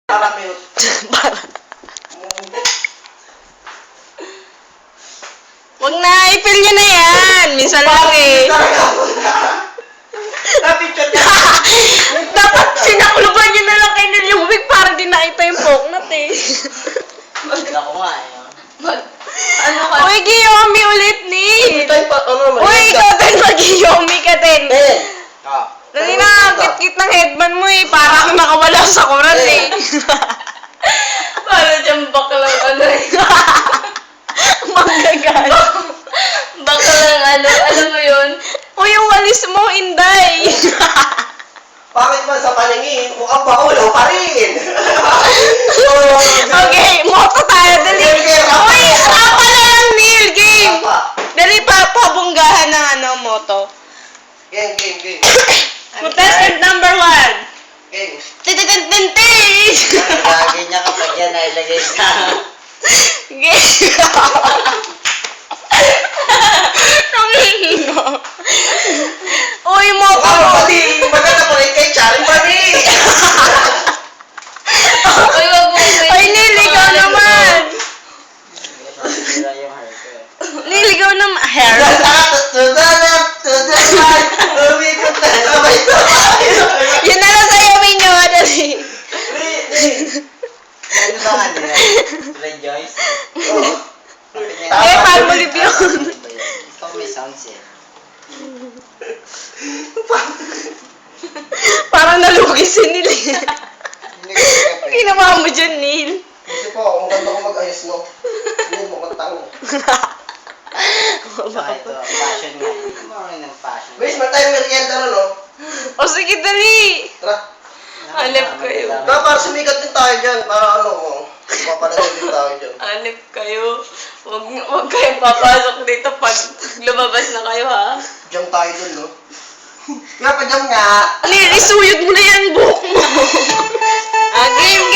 Para mute. Wag na, i-fill nyo na yan. Minsan lang eh. Napicture niya. Dapat sinakluban nyo na lang kay Neil yung wig para din nakita yung poknat eh. Ako nga eh. Ano ka? Uy, Giyomi ulit, Neil. Uy, ikaw din mag-Giyomi ka din. Dali na, kit-kit ng headband mo eh. Parang nakawala sa kuran eh. Para dyan baklang ano eh. Manggagal. Baklang ano, alam mo yun? Uy, yung walis mo, Inday. Bakit man sa paningin, mukhang bakulo pa rin. Okay, moto tayo, dali. Uy, rapa na lang, Neil, game. Dali pa, pabunggahan ng ano, moto. Game. Contestant number 1. Game. Tititintintis! Lagi niya kapag yan ay ilagay sa... Game! Nangihino. Uy, moto Mukhang mo. pati, maganda pa rin kay Charing Mani. Uy, wag mo Ay, Neil, ikaw naman. Sira yung hair ko eh. Neil, ikaw naman. Hair? To the left, to the right, umikot na sabay. Yun na lang sa'yo, Minyo. Dali. Ano ba nga nila? Red Joyce? Eh, palmolive yun. Ikaw may sounds eh. Parang nalugi si Neil. Hindi ko kapag. Ginawa mo dyan, Neil. Kasi po, ang ganda ko mag-ayos, no? Hindi mo matang. Saka ito, fashion nga. Hindi mo rin ng fashion. Guys, may tayo merienda na, no? O sige, dali. Tara. Hanip kayo. Kaya para sumikat din tayo dyan, para ano, mapapalagay din tayo dyan. Hanip kayo. Wag kayong papasok dito pag lumabas na kayo ha. Jump tayo dun, no? Nga pa jump nga. Neil, isuyod mo na yan buhok mo. Game,